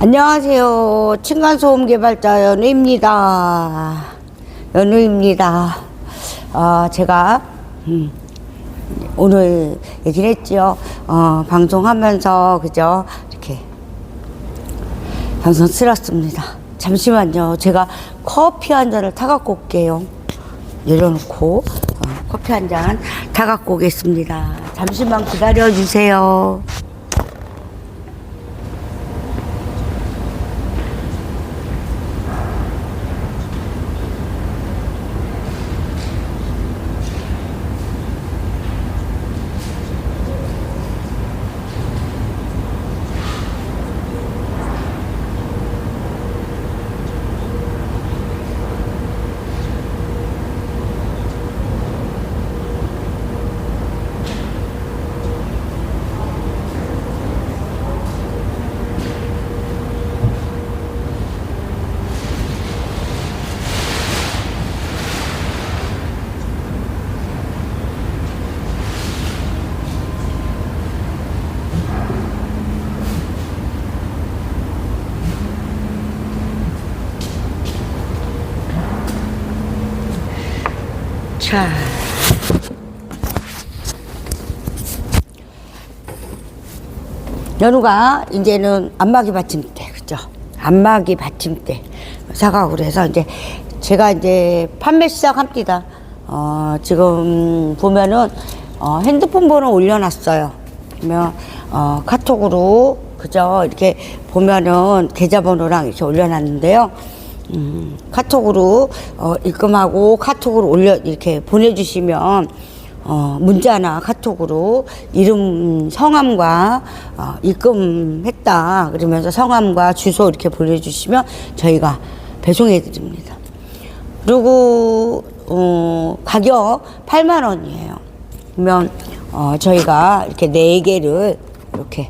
안녕하세요. 층간소음 개발자 연우입니다. 제가 오늘 얘기를 했죠. 방송하면서 그죠? 이렇게 방송 쓸었습니다. 잠시만요. 제가 커피 한 잔을 타갖고 올게요. 내려놓고 커피 한 잔 타갖고 오겠습니다. 잠시만 기다려주세요. 자, 연우가 이제는 안마기 받침대, 그죠? 안마기 받침대 사가고 그래서 이제 제가 이제 판매 시작합니다. 지금 보면은 핸드폰 번호 올려놨어요. 그러면 카톡으로 그죠? 이렇게 보면은 계좌번호랑 이렇게 올려놨는데요. 카톡으로 입금하고 카톡으로 이렇게 보내주시면 문자나 카톡으로 이름 성함과 입금했다 그러면서 성함과 주소 이렇게 보내주시면 저희가 배송해 드립니다. 그리고 가격 8만 원이에요. 그러면 저희가 이렇게 4개를 이렇게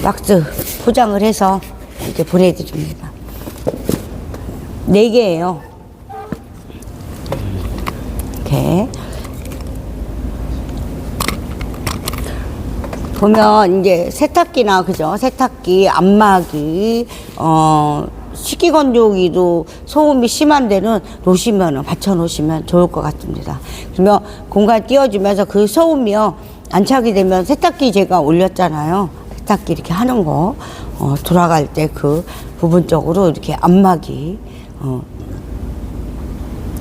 박스 포장을 해서 이렇게 보내드립니다. 4개예요. 이렇게 보면 이제 세탁기나 그죠? 세탁기, 안마기, 식기건조기도 소음이 심한 데는 놓으시면 받쳐놓으시면 좋을 것 같습니다. 그러면 공간 띄워주면서 그 소음이요 안 차게 되면 세탁기 제가 올렸잖아요. 세탁기 이렇게 하는 거 돌아갈 때 그 부분 쪽으로 이렇게 안마기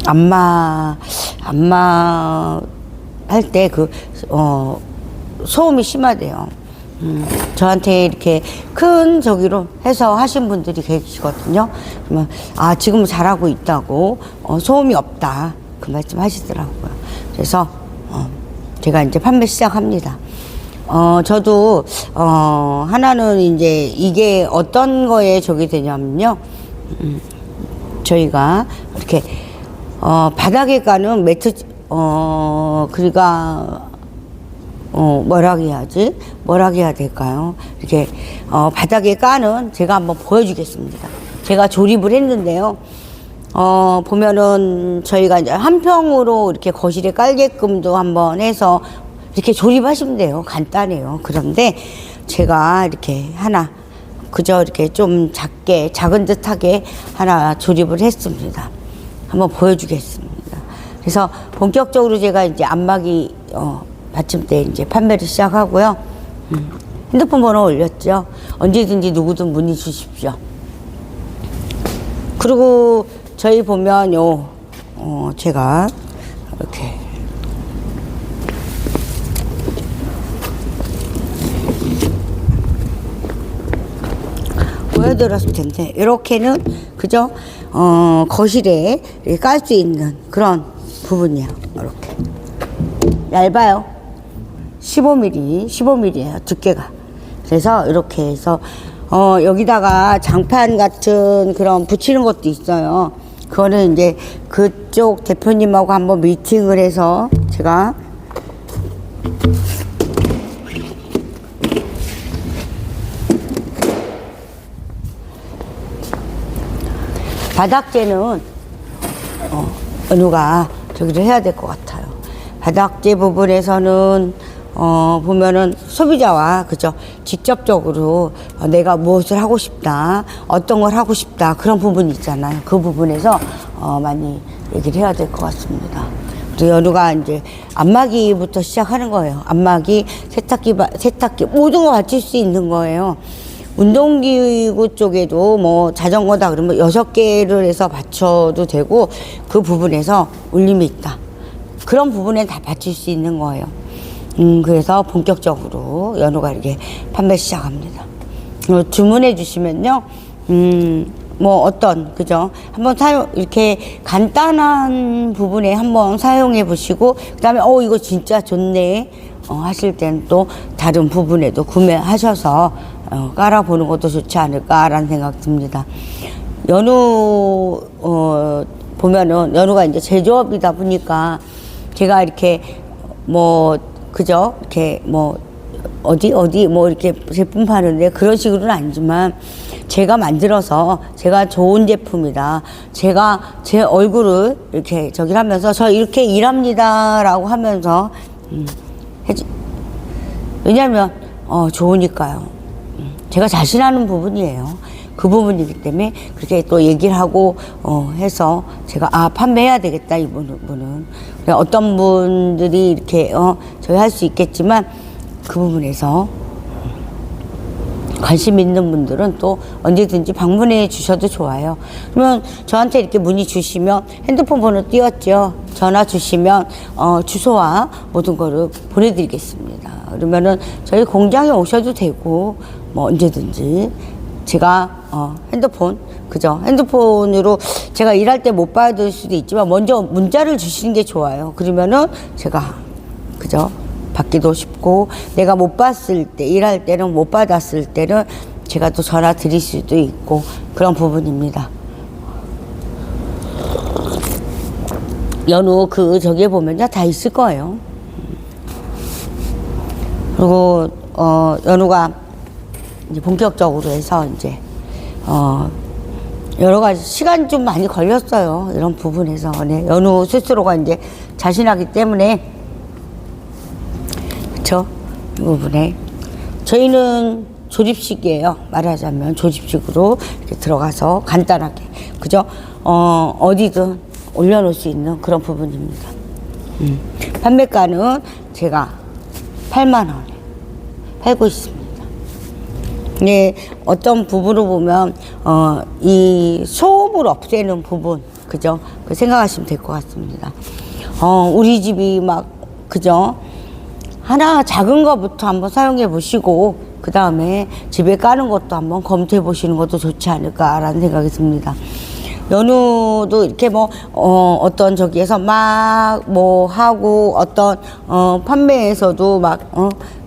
안마 할 때 소음이 심하대요. 저한테 이렇게 큰 저기로 해서 하신 분들이 계시거든요. 그러면 지금 잘하고 있다고 소음이 없다 그 말씀 하시더라고요. 그래서 제가 이제 판매 시작합니다. 저도 하나는 이제 이게 어떤 거에 저기 되냐면요. 저희가 이렇게 바닥에 까는 매트 그러니까 뭐라 해야 될까요? 이렇게 바닥에 까는 제가 한번 보여주겠습니다. 제가 조립을 했는데요. 보면은 저희가 이제 한 평으로 이렇게 거실에 깔게끔도 한번 해서 이렇게 조립하시면 돼요. 간단해요. 그런데 제가 이렇게 하나 그저 이렇게 좀 작은 듯하게 하나 조립을 했습니다. 한번 보여주겠습니다. 그래서 본격적으로 제가 이제 안마기 받침대 이제 판매를 시작하고요. 핸드폰 번호 올렸죠. 언제든지 누구든 문의 주십시오. 그리고 저희 보면 제가 이렇게 보여드렸을 텐데 이렇게는 그죠? 거실에 깔 수 있는 그런 부분이에요. 이렇게 얇아요. 15mm예요. 두께가. 그래서 이렇게 해서 여기다가 장판 같은 그런 붙이는 것도 있어요. 그거는 이제 그쪽 대표님하고 한번 미팅을 해서 제가 바닥재는 누가 저기를 해야 될 것 같아요. 바닥재 부분에서는 보면은 소비자와 그죠 직접적으로 내가 무엇을 하고 싶다, 어떤 걸 하고 싶다 그런 부분이 있잖아요. 그 부분에서 많이 얘기를 해야 될 것 같습니다. 그리고 연우가 이제 안마기부터 시작하는 거예요. 안마기, 세탁기 모든 거 갖출 수 있는 거예요. 운동기구 쪽에도 뭐 자전거다 그러면 6개를 해서 받쳐도 되고 그 부분에서 울림이 있다. 그런 부분에 다 받칠 수 있는 거예요. 그래서 본격적으로 연우가 이렇게 판매 시작합니다. 주문해 주시면요, 뭐 어떤, 그죠? 한번 이렇게 간단한 부분에 한번 사용해 보시고, 그 다음에, 이거 진짜 좋네. 하실 때는 또 다른 부분에도 구매하셔서, 깔아보는 것도 좋지 않을까라는 생각 듭니다. 연우, 보면은, 연우가 이제 제조업이다 보니까, 제가 이렇게, 뭐, 그죠? 이렇게 뭐 어디 뭐 이렇게 제품 파는데 그런 식으로는 아니지만 제가 만들어서 제가 좋은 제품이다. 제가 제 얼굴을 이렇게 저기를 하면서 저 이렇게 일합니다라고 하면서 왜냐하면 좋으니까요. 제가 자신하는 부분이에요. 그 부분이기 때문에 그렇게 또 얘기를 하고 해서 제가 판매해야 되겠다 이분은 어떤 분들이 이렇게 저희 할 수 있겠지만 그 부분에서 관심 있는 분들은 또 언제든지 방문해 주셔도 좋아요. 그러면 저한테 이렇게 문의 주시면 핸드폰 번호 띄웠죠. 전화 주시면 주소와 모든 거를 보내드리겠습니다. 그러면은 저희 공장에 오셔도 되고 뭐 언제든지 제가 핸드폰 그죠? 핸드폰으로 제가 일할 때 못 받을 수도 있지만 먼저 문자를 주시는 게 좋아요. 그러면은 제가 그죠? 받기도 쉽고 내가 못 봤을 때 일할 때는 못 받았을 때는 제가 또 전화 드릴 수도 있고 그런 부분입니다. 연우 저기에 보면요 다 있을 거예요. 그리고 연우가 이제 본격적으로 해서 이제 여러 가지 시간 좀 많이 걸렸어요. 이런 부분에서 네, 연우 스스로가 이제 자신하기 때문에 그렇죠. 이 부분에 저희는 조립식이에요. 말하자면 조립식으로 이렇게 들어가서 간단하게 그죠? 어디든 올려놓을 수 있는 그런 부분입니다. 판매가는 제가 8만 원에 팔고 있습니다. 네, 어떤 부분으로 보면 이 소음을 없애는 부분 그죠? 그 생각하시면 될 것 같습니다. 우리 집이 막 그죠? 하나 작은 거부터 한번 사용해 보시고 그 다음에 집에 까는 것도 한번 검토해 보시는 것도 좋지 않을까라는 생각이 듭니다. 연우도 이렇게 뭐 어떤 저기에서 막 뭐 하고 어떤 판매에서도 막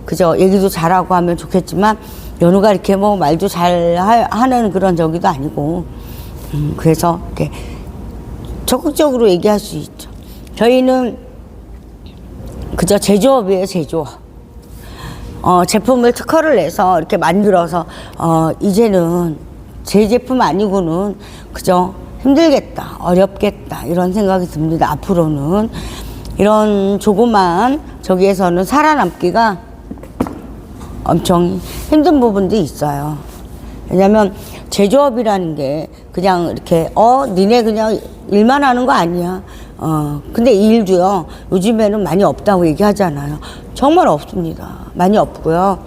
그죠? 얘기도 잘하고 하면 좋겠지만 연우가 이렇게 뭐 말도 잘 하는 그런 저기도 아니고 그래서 이렇게 적극적으로 얘기할 수 있죠. 저희는 그저 제조업이에요, 제조업. 제품을 특허를 내서 이렇게 만들어서 이제는 제 제품 아니고는 그저 힘들겠다, 어렵겠다 이런 생각이 듭니다. 앞으로는 이런 조그만 저기에서는 살아남기가 엄청 힘든 부분도 있어요. 왜냐면 제조업이라는 게 그냥 이렇게 니네 그냥 일만 하는 거 아니야. 근데 이 일도요 요즘에는 많이 없다고 얘기하잖아요. 정말 없습니다. 많이 없고요.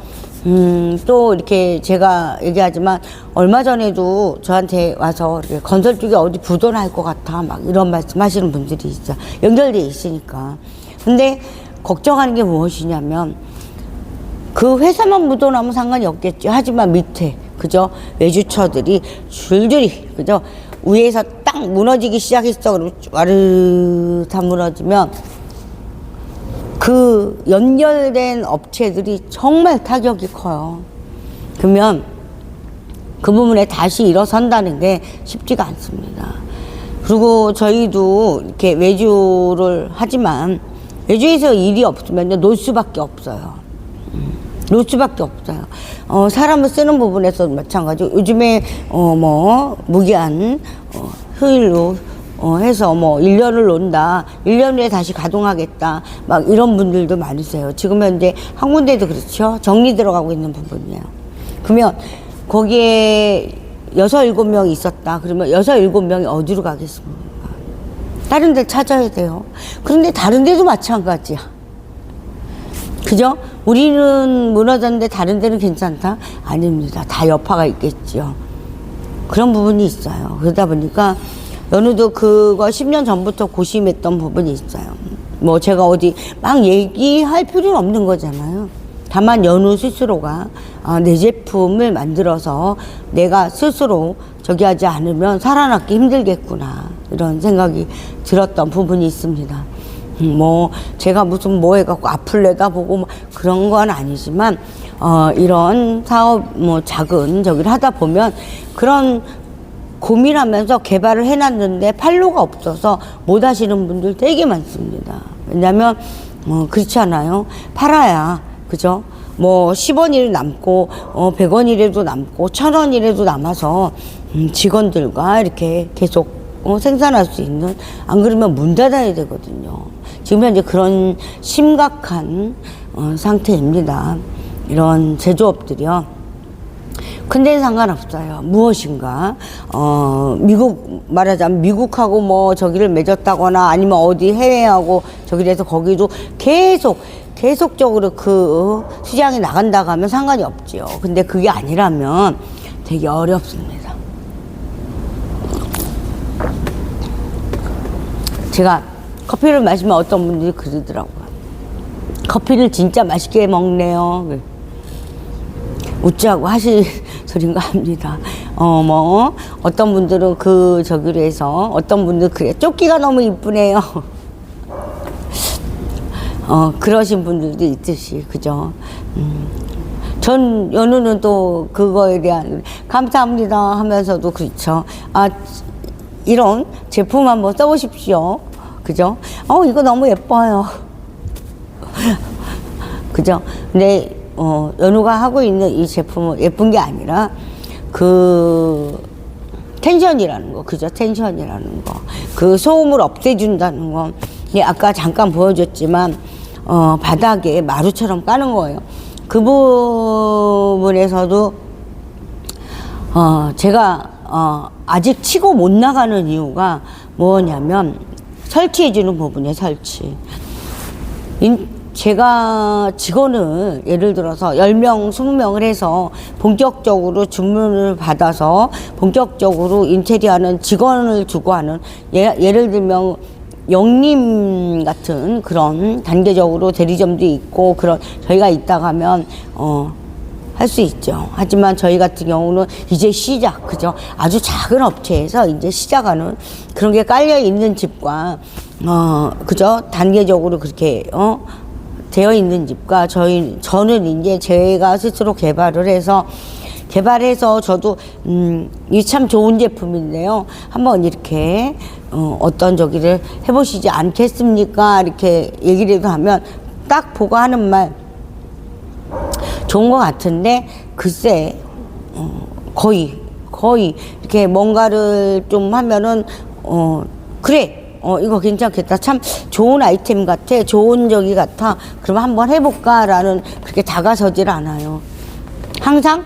또 이렇게 제가 얘기하지만 얼마 전에도 저한테 와서 이렇게 건설 쪽에 어디 부도날 것 같아 막 이런 말씀 하시는 분들이 있어. 연결돼 있으니까. 근데 걱정하는 게 무엇이냐면 그 회사만 묻어나면 상관이 없겠죠. 하지만 밑에 그죠? 외주처들이 줄줄이 그죠? 위에서 딱 무너지기 시작했어. 그러면 와르르 무너지면 그 연결된 업체들이 정말 타격이 커요. 그러면 그 부분에 다시 일어선다는 게 쉽지가 않습니다. 그리고 저희도 이렇게 외주를 하지만 외주에서 일이 없으면 놓을 수밖에 없어요. 놓을 수밖에 없어요. 사람을 쓰는 부분에서 마찬가지고 요즘에 뭐 무기한 휴일로 해서 뭐 1년을 논다. 1년 후에 다시 가동하겠다. 막 이런 분들도 많으세요. 지금 현재 한 군데도 그렇죠. 정리 들어가고 있는 부분이에요. 그러면 거기에 6, 7명이 있었다. 그러면 6, 7명이 어디로 가겠습니까? 다른 데 찾아야 돼요. 그런데 다른 데도 마찬가지야. 그죠? 우리는 무너졌는데 다른 데는 괜찮다? 아닙니다. 다 여파가 있겠죠. 그런 부분이 있어요. 그러다 보니까 연우도 그거 10년 전부터 고심했던 부분이 있어요. 뭐 제가 어디 막 얘기할 필요는 없는 거잖아요. 다만 연우 스스로가 내 제품을 만들어서 내가 스스로 저기 하지 않으면 살아남기 힘들겠구나 이런 생각이 들었던 부분이 있습니다. 뭐 제가 무슨 뭐 해갖고 아플래다 보고 뭐 그런 건 아니지만 이런 사업 뭐 작은 저기를 하다 보면 그런 고민하면서 개발을 해놨는데 팔로가 없어서 못 하시는 분들 되게 많습니다. 왜냐면 그렇지 않아요? 팔아야 그죠? 뭐 10원이라도 남고 100원이라도 남고 1000원이라도 남아서 직원들과 이렇게 계속 생산할 수 있는, 안 그러면 문 닫아야 되거든요. 지금 현재 그런 심각한 상태입니다. 이런 제조업들이요. 근데 상관없어요. 무엇인가 미국 말하자면 미국하고 뭐 저기를 맺었다거나 아니면 어디 해외하고 저기를 해서 거기도 계속적으로 그 시장에 나간다고 하면 상관이 없지요. 근데 그게 아니라면 되게 어렵습니다. 제가 커피를 마시면 어떤 분들이 그러더라고요. 커피를 진짜 맛있게 먹네요. 웃자고 하실 소린가 합니다. 뭐 어떤 분들은 그 저기로 해서 어떤 분들은 그래 조끼가 너무 이쁘네요. 그러신 분들도 있듯이 그죠. 전 연우는 또 그거에 대한 감사합니다 하면서도 그렇죠. 이런 제품 한번 써보십시오. 그죠? 이거 너무 예뻐요. 그죠? 근데 연우가 하고 있는 이 제품은 예쁜 게 아니라 그 텐션이라는 거, 그죠? 텐션이라는 거, 그 소음을 없애준다는 거. 아까 잠깐 보여줬지만 바닥에 마루처럼 까는 거예요. 그 부분에서도 제가 아직 치고 못 나가는 이유가 뭐냐면 설치해주는 부분이에요. 설치. 제가 직원을 예를 들어서 10명, 20명을 해서 본격적으로 주문을 받아서 본격적으로 인테리어하는 직원을 두고 하는 예를 들면 영림 같은 그런 단계적으로 대리점도 있고 그런 저희가 있다가 하면 할 수 있죠. 하지만 저희 같은 경우는 이제 시작, 그죠? 아주 작은 업체에서 이제 시작하는 그런 게 깔려 있는 집과 그죠? 단계적으로 그렇게 되어 있는 집과 저는 이제 제가 스스로 개발을 해서 저도 이 참 좋은 제품인데요. 한번 이렇게 어떤 저기를 해보시지 않겠습니까? 이렇게 얘기를 해도 하면 딱 보고 하는 말 좋은 것 같은데 글쎄 거의 이렇게 뭔가를 좀 하면은 그래 이거 괜찮겠다, 참 좋은 아이템 같아, 좋은 저기 같아, 그러면 한번 해볼까 라는 그렇게 다가서질 않아요. 항상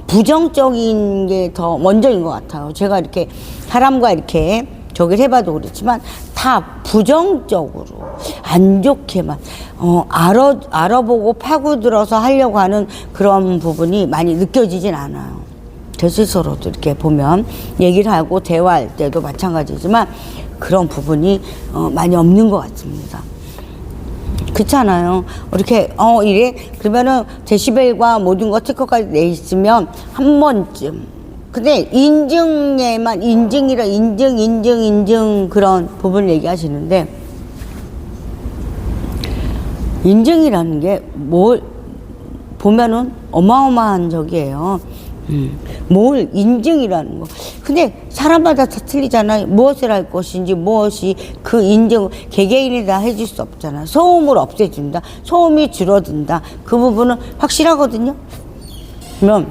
부정적인 게 더 먼저인 것 같아요. 제가 이렇게 사람과 이렇게 저기를 해봐도 그렇지만 다 부정적으로 안 좋게만 알아보고 파고들어서 하려고 하는 그런 부분이 많이 느껴지진 않아요. 제 스스로도 이렇게 보면 얘기를 하고 대화할 때도 마찬가지지만 그런 부분이 많이 없는 것 같습니다. 그렇잖아요. 이렇게 이래 그러면은 데시벨과 모든 거 특허까지 내 있으면 한 번쯤. 근데 인증에만 인증 그런 부분을 얘기하시는데 인증이라는 게 뭘 보면은 어마어마한 적이에요. 뭘 인증이라는 거. 근데 사람마다 다 틀리잖아요. 무엇을 할 것인지 무엇이 그 인증 개개인이 다 해줄 수 없잖아요. 소음을 없애준다. 소음이 줄어든다. 그 부분은 확실하거든요. 그러면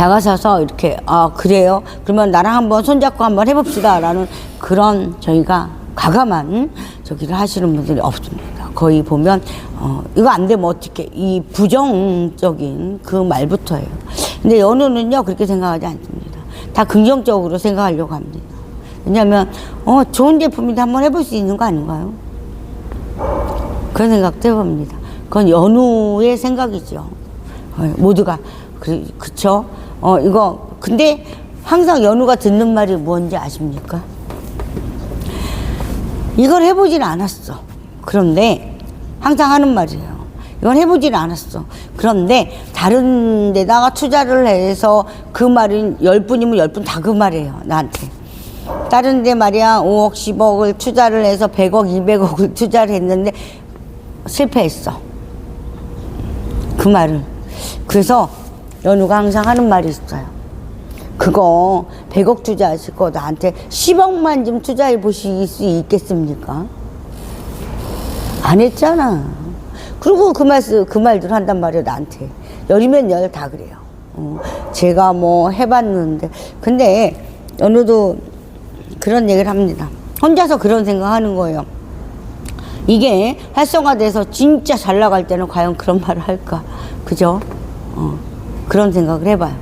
다가서서 이렇게 그래요? 그러면 나랑 한번 손잡고 한번 해봅시다 라는 그런 저희가 과감한 저기를 하시는 분들이 없습니다. 거의 보면 이거 안 되면 어떻게 이 부정적인 그 말부터예요. 근데 연우는요 그렇게 생각하지 않습니다. 다 긍정적으로 생각하려고 합니다. 왜냐하면 좋은 제품인데 한번 해볼 수 있는 거 아닌가요? 그런 생각도 해봅니다. 그건 연우의 생각이죠. 모두가 그쵸? 이거 근데 항상 연우가 듣는 말이 뭔지 아십니까? 이걸 해보진 않았어. 그런데 항상 하는 말이에요. 이건 해보진 않았어. 그런데 다른 데다가 투자를 해서 그 말은 10분이면 10분 다 그 말이에요. 나한테. 다른 데 말이야 5억 10억을 투자를 해서 100억 200억을 투자를 했는데 실패했어. 그 말을. 그래서 연우가 항상 하는 말이 있어요. 그거 100억 투자하실 거 나한테 10억만 좀 투자해 보실 수 있겠습니까? 안 했잖아. 그리고 그 말들 한단 말이에요, 나한테. 열이면 열 다 그래요. 제가 뭐 해봤는데. 근데 연우도 그런 얘기를 합니다. 혼자서 그런 생각하는 거예요. 이게 활성화돼서 진짜 잘 나갈 때는 과연 그런 말을 할까? 그죠? 그런 생각을 해봐요.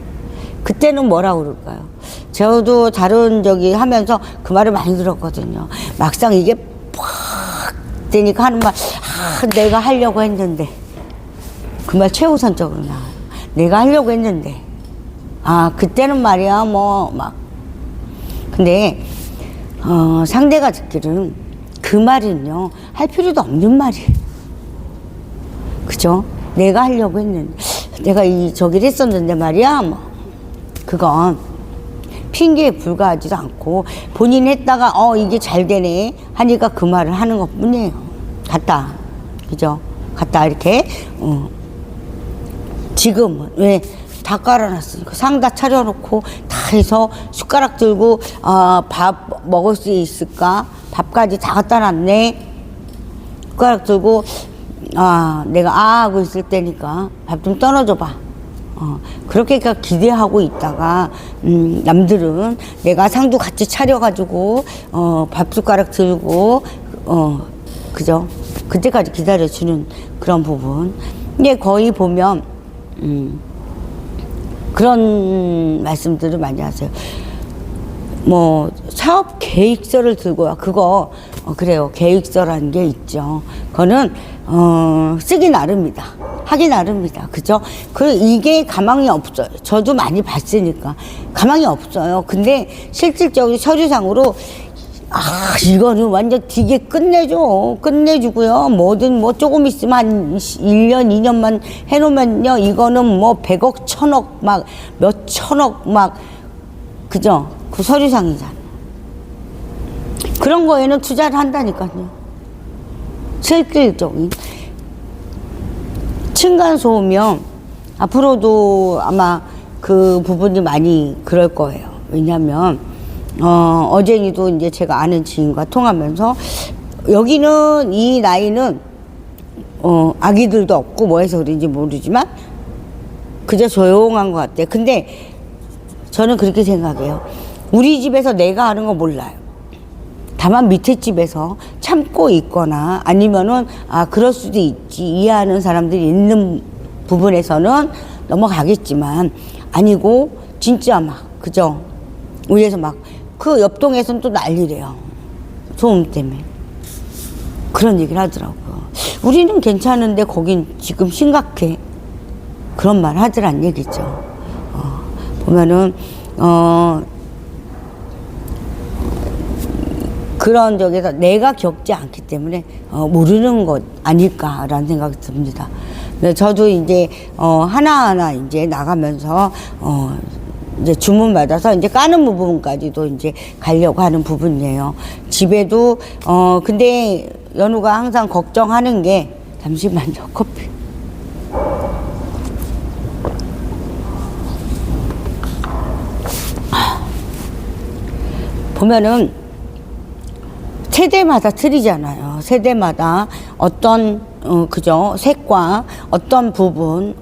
그때는 뭐라 그럴까요? 저도 다른 저기 하면서 그 말을 많이 들었거든요. 막상 이게 팍 되니까 하는 말, 내가 하려고 했는데. 그 말 최우선적으로 나와요. 내가 하려고 했는데. 그때는 말이야, 근데, 상대가 듣기는 그 말은요, 할 필요도 없는 말이에요. 그죠? 내가 하려고 했는데. 내가 저기를 했었는데 말이야, 그건 핑계에 불과하지도 않고 본인이 했다가 이게 잘 되네 하니까 그 말을 하는 것 뿐이에요. 갔다. 그죠? 갔다 이렇게 지금은 왜 다 깔아놨으니까 상 다 차려놓고 다 해서 숟가락 들고 밥 먹을 수 있을까? 밥까지 다 갖다 놨네. 숟가락 들고 내가 하고 있을 때니까 밥 좀 떨어줘봐. 그렇게 기대하고 있다가 남들은 내가 상도 같이 차려가지고 밥 숟가락 들고 그죠? 그때까지 기다려주는 그런 부분. 이게 거의 보면 그런 말씀들을 많이 하세요. 사업 계획서를 들고 그거 그래요. 계획서라는 게 있죠. 그거는 쓰기 나름이다. 하기 나름이다. 그죠? 이게 가망이 없어요. 저도 많이 봤으니까 가망이 없어요. 근데 실질적으로 서류상으로 이거는 완전 되게 끝내주고요. 뭐든 조금 있으면 한 1년, 2년만 해놓으면요. 이거는 100억, 1000억, 몇 천억, 그죠? 그 서류상이잖아. 그런 거에는 투자를 한다니까요. 실질적인. 층간소음이요. 앞으로도 아마 그 부분이 많이 그럴 거예요. 왜냐면, 어제니도 이제 제가 아는 지인과 통하면서 여기는 이 나이는 아기들도 없고 뭐 해서 그런지 모르지만 그저 조용한 것 같아요. 근데 저는 그렇게 생각해요. 우리 집에서 내가 하는 거 몰라요. 다만 밑에 집에서 참고 있거나 아니면은 그럴 수도 있지 이해하는 사람들이 있는 부분에서는 넘어가겠지만 아니고 진짜 그죠? 위에서 그 옆동에서는 또 난리래요. 소음 때문에. 그런 얘기를 하더라고요. 우리는 괜찮은데 거긴 지금 심각해. 그런 말 하더란 얘기죠. 보면은, 그런 적에서 내가 겪지 않기 때문에, 모르는 것 아닐까라는 생각이 듭니다. 근데 저도 이제, 하나하나 이제 나가면서, 이제 주문받아서 이제 까는 부분까지도 이제 가려고 하는 부분이에요. 집에도, 근데 연우가 항상 걱정하는 게, 잠시만요, 커피. 보면은, 세대마다 틀리잖아요. 세대마다 어떤, 그죠? 색과 어떤 부분,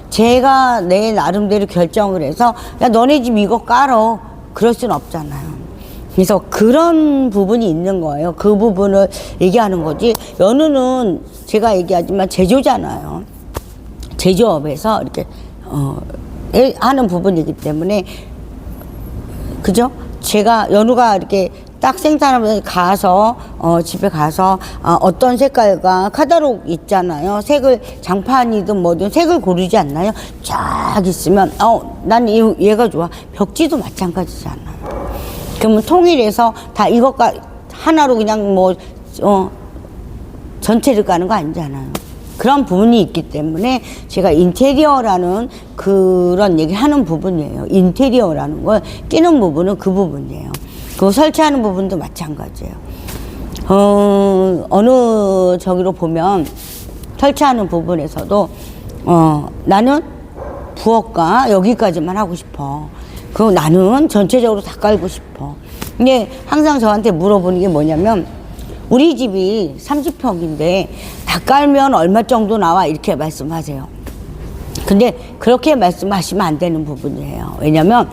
제가 내 나름대로 결정을 해서, 야, 너네 집 이거 깔어. 그럴 순 없잖아요. 그래서 그런 부분이 있는 거예요. 그 부분을 얘기하는 거지. 연우는 제가 얘기하지만 제조잖아요. 제조업에서 이렇게, 하는 부분이기 때문에, 그죠? 제가, 연우가 이렇게 딱 생산하면서 가서, 집에 가서, 어떤 색깔과 카탈로그 있잖아요. 색을, 장판이든 뭐든 색을 고르지 않나요? 쫙 있으면, 난 얘가 좋아. 벽지도 마찬가지잖아요. 그러면 통일해서 다 이것과 하나로 그냥 뭐, 전체를 까는 거 아니잖아요. 그런 부분이 있기 때문에 제가 인테리어라는 그런 얘기 하는 부분이에요. 인테리어라는 걸 끼는 부분은 그 부분이에요. 그 설치하는 부분도 마찬가지예요. 어느 저기로 보면 설치하는 부분에서도 나는 부엌과 여기까지만 하고 싶어. 그리고 나는 전체적으로 다 깔고 싶어. 근데 항상 저한테 물어보는 게 뭐냐면 우리 집이 30평인데 다 깔면 얼마 정도 나와? 이렇게 말씀하세요. 근데 그렇게 말씀하시면 안 되는 부분이에요. 왜냐면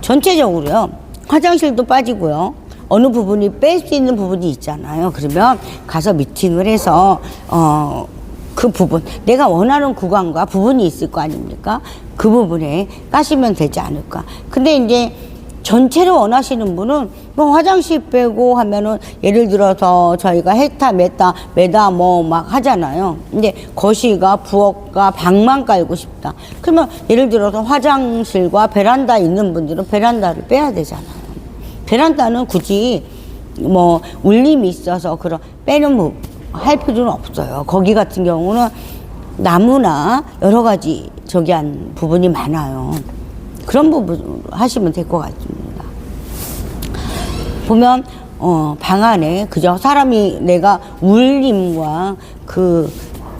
전체적으로요. 화장실도 빠지고요. 어느 부분이 뺄 수 있는 부분이 있잖아요. 그러면 가서 미팅을 해서 그 부분, 내가 원하는 구간과 부분이 있을 거 아닙니까? 그 부분에 까시면 되지 않을까. 근데 이제 전체를 원하시는 분은 뭐 화장실 빼고 하면은 예를 들어서 저희가 헥타 메다 뭐 막 하잖아요. 근데 거실과 부엌과 방만 깔고 싶다. 그러면 예를 들어서 화장실과 베란다 있는 분들은 베란다를 빼야 되잖아요. 베란다는 굳이 뭐 울림이 있어서 그런 빼는 뭐 할 필요는 없어요. 거기 같은 경우는 나무나 여러 가지 저기 한 부분이 많아요. 그런 부분 하시면 될 것 같습니다. 보면 방 안에 그저 사람이 내가 울림과 그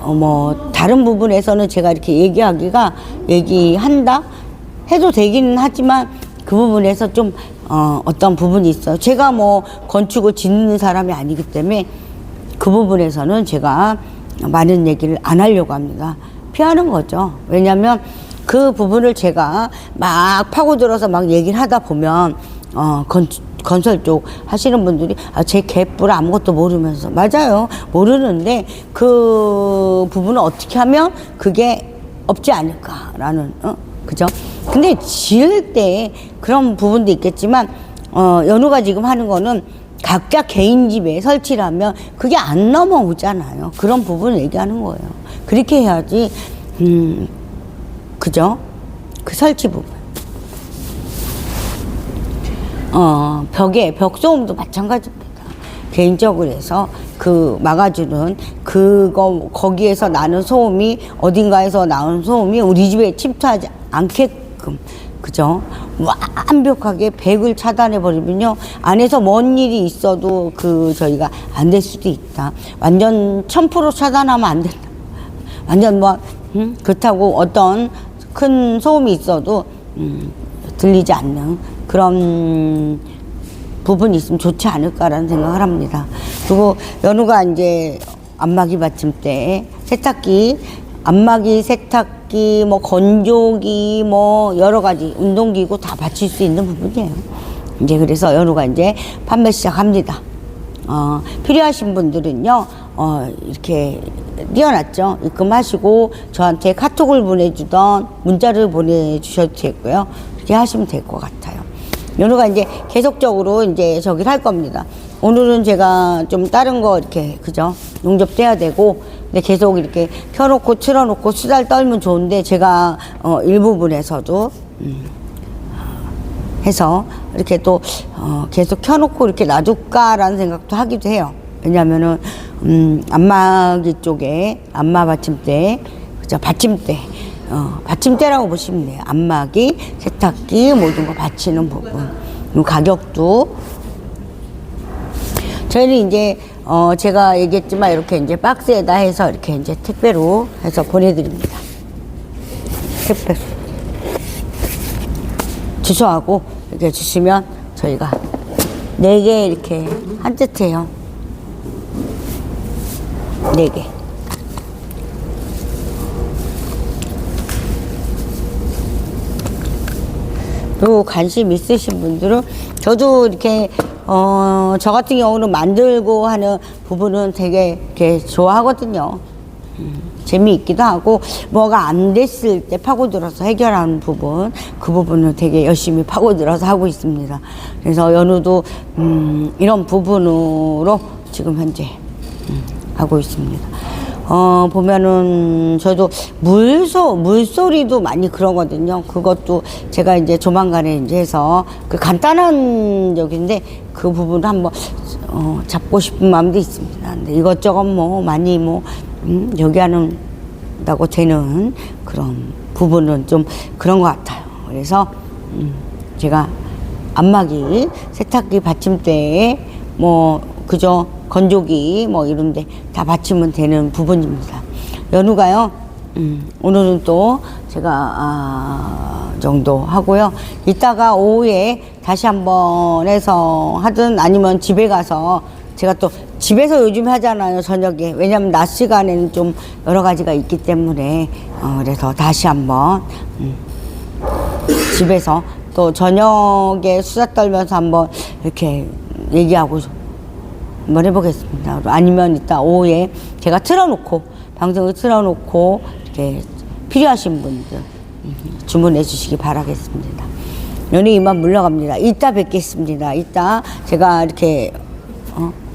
뭐 다른 부분에서는 제가 이렇게 얘기한다 해도 되기는 하지만 그 부분에서 좀 어떤 부분이 있어요. 제가 뭐 건축을 짓는 사람이 아니기 때문에 그 부분에서는 제가 많은 얘기를 안 하려고 합니다. 피하는 거죠. 왜냐하면 그 부분을 제가 막 파고들어서 막 얘기를 하다 보면 건설 쪽 하시는 분들이 제 갯불 아무것도 모르면서 맞아요. 모르는데 그 부분을 어떻게 하면 그게 없지 않을까라는 그죠? 근데 지을 때 그런 부분도 있겠지만 연우가 지금 하는 거는 각자 개인 집에 설치를 하면 그게 안 넘어오잖아요. 그런 부분을 얘기하는 거예요. 그렇게 해야지 그죠? 그 설치 부분. 벽 소음도 마찬가지입니다. 개인적으로 해서 그 막아주는 거기에서 나는 소음이 어딘가에서 나오는 소음이 우리 집에 침투하지 않게끔 그죠? 완벽하게 100을 차단해 버리면요 안에서 뭔 일이 있어도 저희가 안 될 수도 있다. 완전 1000% 차단하면 안 된다. 완전 뭐 그렇다고 어떤 큰 소음이 있어도 들리지 않는 그런 부분이 있으면 좋지 않을까라는 생각을 합니다. 그리고 연우가 이제 안마기 받침대, 세탁기, 안마기, 세탁기, 뭐 건조기, 뭐 여러 가지 운동기구 다 받칠 수 있는 부분이에요. 이제 그래서 연우가 이제 판매 시작합니다. 필요하신 분들은요, 이렇게 띄워놨죠. 입금하시고 저한테 카톡을 보내주던 문자를 보내주셔도 되고요. 그렇게 하시면 될 것 같아요. 연우가 이제 계속적으로 이제 저기를 할 겁니다. 오늘은 제가 좀 다른 거 이렇게 그죠? 용접도 해야 되고 근데 계속 이렇게 켜놓고 틀어놓고 수다를 떨면 좋은데 제가 일부분에서도 해서 이렇게 또 계속 켜놓고 이렇게 놔둘까라는 생각도 하기도 해요. 왜냐면은 안마기 쪽에 안마 받침대 그죠? 받침대 받침대라고 보시면 돼요. 안마기, 세탁기 모든 거 받치는 부분. 가격도 저희는 이제 제가 얘기했지만 이렇게 이제 박스에다 해서 이렇게 이제 택배로 해서 보내드립니다. 택배 주소하고 이렇게 주시면 저희가 4개 이렇게 한뜻해요. 4개. 그리고 관심 있으신 분들은 저도 이렇게 저 같은 경우는 만들고 하는 부분은 되게 이렇게 좋아하거든요. 재미있기도 하고 뭐가 안 됐을 때 파고들어서 해결하는 부분, 그 부분을 되게 열심히 파고들어서 하고 있습니다. 그래서 연우도 이런 부분으로 지금 현재 하고 있습니다. 보면은 저도 물소리도 많이 그러거든요. 그것도 제가 이제 조만간에 이제 해서 그 간단한 적인데 그 부분을 한번 잡고 싶은 마음도 있습니다. 근데 이것저것 뭐 많이 여기 하는다고 되는 그런 부분은 좀 그런 것 같아요. 그래서 제가 안마기, 세탁기 받침대에 그저 건조기 이런데 다 받치면 되는 부분입니다. 연우가요, 오늘은 또 제가 정도 하고요. 이따가 오후에 다시 한번 해서 하든 아니면 집에 가서 제가 또 집에서 요즘 하잖아요, 저녁에. 왜냐면 낮 시간에는 좀 여러 가지가 있기 때문에 그래서 다시 한번 집에서 또 저녁에 수다 떨면서 한번 이렇게 얘기하고 한번 해보겠습니다. 아니면 이따 오후에 제가 방송을 틀어놓고 이렇게 필요하신 분들 주문해 주시기 바라겠습니다. 연우 이만 물러갑니다. 이따 뵙겠습니다. 이따 제가 이렇게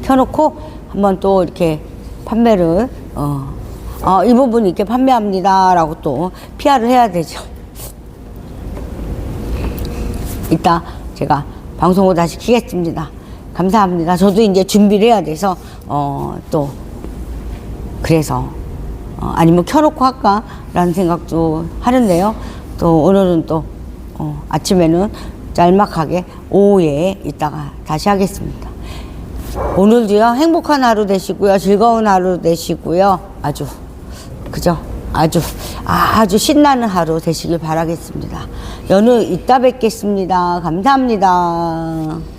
켜놓고 한번 또 이렇게 판매를 이 부분 이렇게 판매합니다 라고 또 PR을 해야 되죠. 이따 제가 방송을 다시 키겠습니다. 감사합니다. 저도 이제 준비를 해야 돼서 또 그래서 아니면 켜놓고 할까 라는 생각도 하는데요. 또 오늘은 또 아침에는 짤막하게, 오후에 이따가 다시 하겠습니다. 오늘도요, 행복한 하루 되시고요, 즐거운 하루 되시고요, 아주 신나는 하루 되시길 바라겠습니다. 연우 이따 뵙겠습니다. 감사합니다.